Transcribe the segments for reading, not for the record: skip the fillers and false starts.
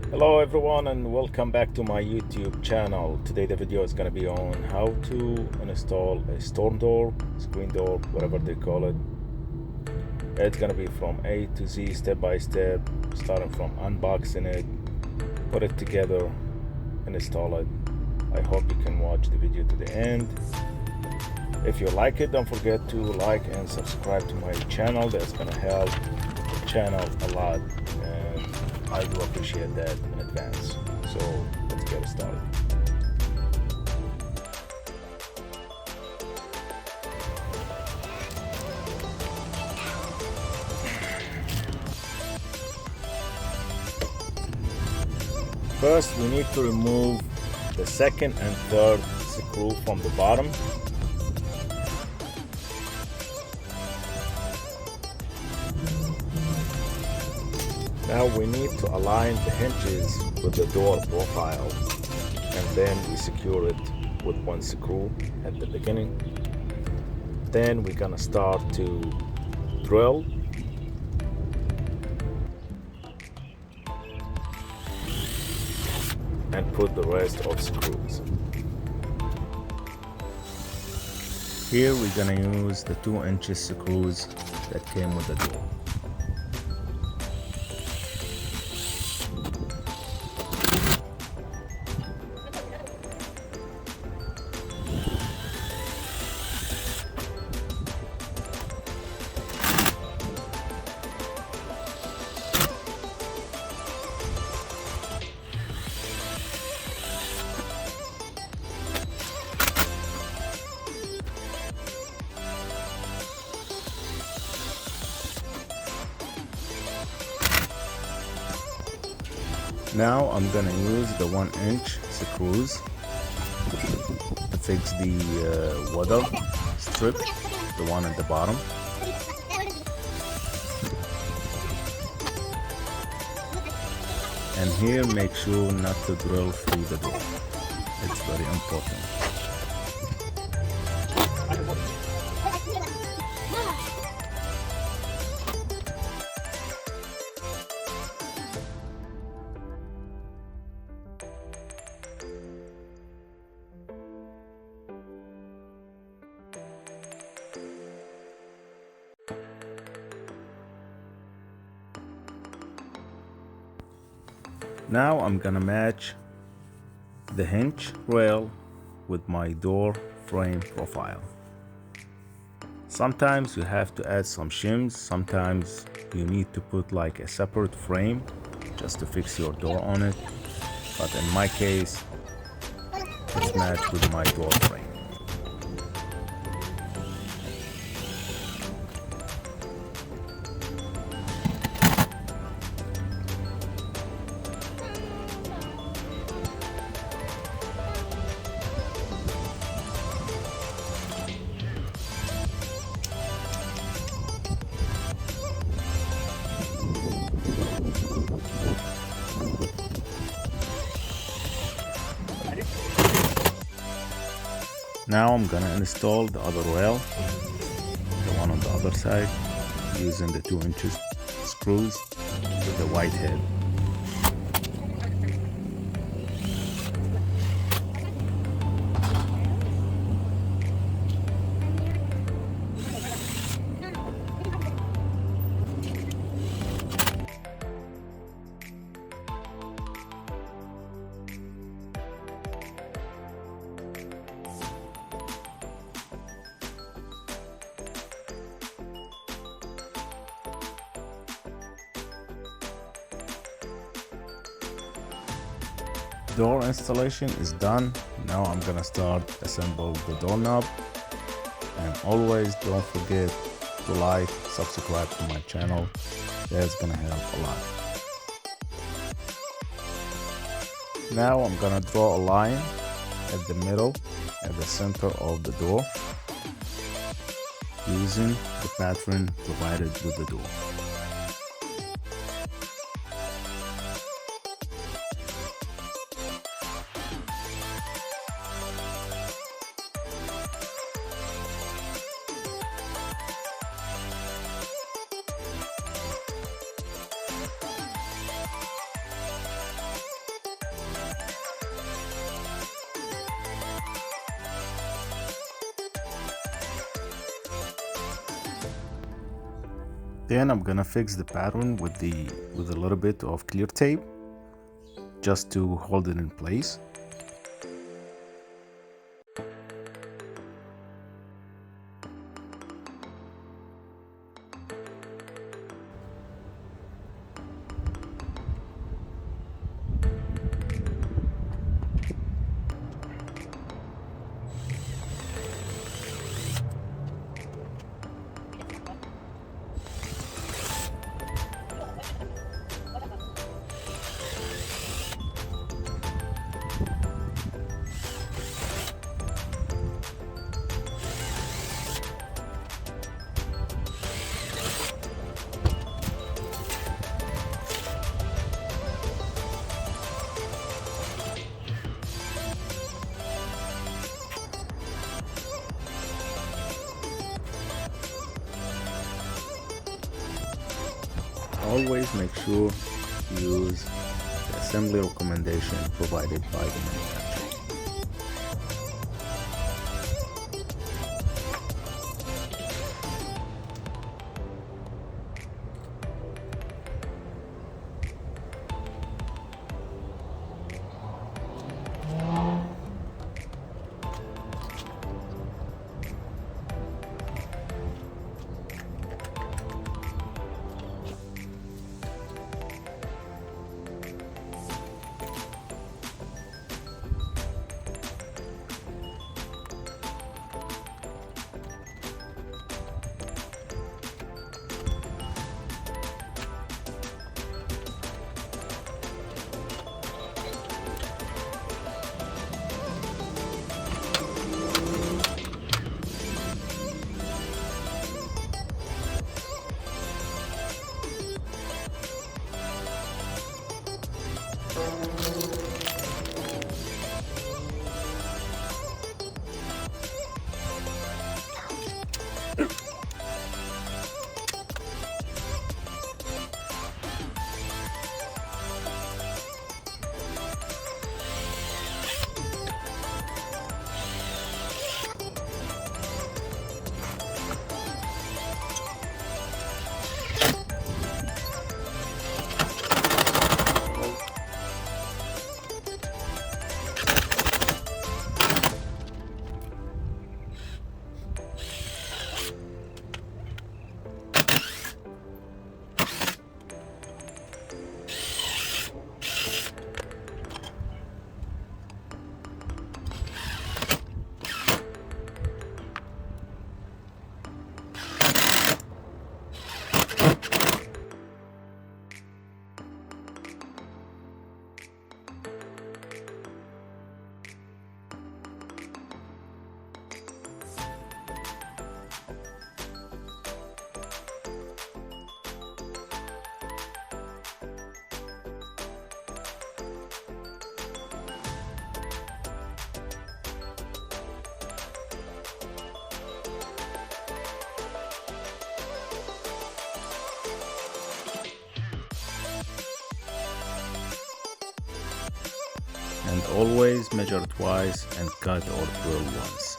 Hello everyone and welcome back to my YouTube channel. Today the video is going to be on how to install a storm door, screen door, whatever they call it. It's going to be from A to Z, step by step, starting from unboxing it, put it together, and install it. I hope you can watch the video to the end. If you like it, don't forget to like and subscribe to my channel. That's going to help the channel a lot, and I do appreciate that in advance. So let's get started. First, we need to remove the second and third screw from the bottom. Now we need to align the hinges with the door profile, and then we secure it with one screw at the beginning. Then we're gonna start to drill and put the rest of screws. Here we're gonna use the 2-inch screws that came with the door. Now I'm gonna use the 1-inch screws to fix the water strip, the one at the bottom. And here, make sure not to drill through the door. It's very important. Now I'm gonna match the hinge rail with my door frame profile. Sometimes you have to add some shims, sometimes you need to put like a separate frame just to fix your door on it, but in my case it's matched with my door frame. Now I'm gonna install the other rail, the one on the other side, using the 2-inch screws with the white head. Door installation is done. Now I'm gonna start assemble the doorknob, and always don't forget to like, subscribe to my channel. That's gonna help a lot. Now I'm gonna draw a line at the middle, at the center of the door, using the pattern provided with the door. Then I'm gonna fix the pattern with a little bit of clear tape just to hold it in place. Always make sure to use the assembly recommendation provided by the manufacturer. And always measure twice and cut or twirl once.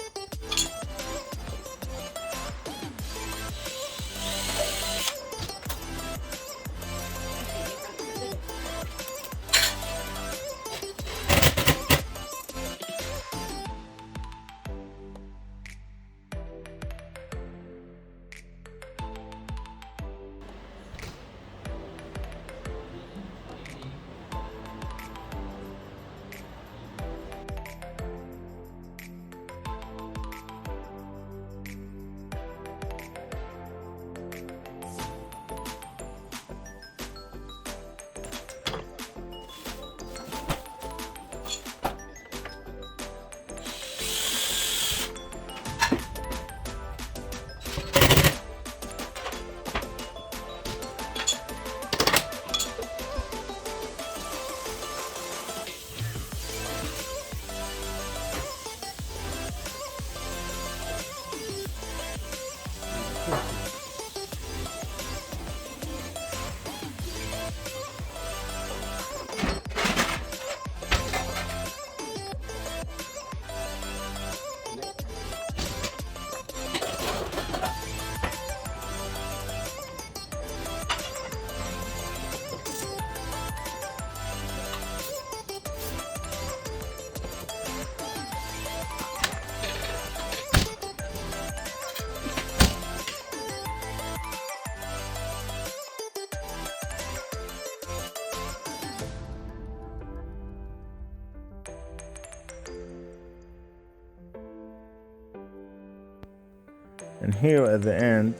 And here at the end,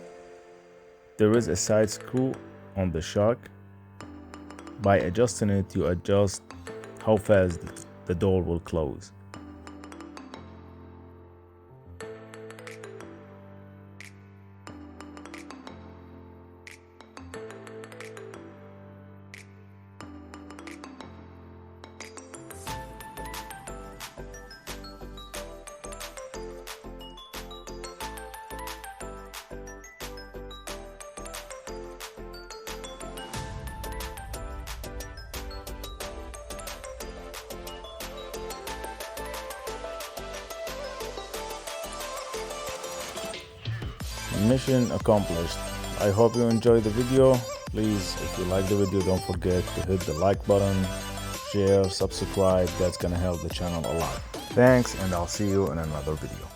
there is a side screw on the shock. By adjusting it, you adjust how fast the door will close. Mission accomplished. I hope you enjoyed the video. Please, if you like the video, don't forget to hit the like button, share, subscribe. That's gonna help the channel a lot. Thanks, and I'll see you in another video.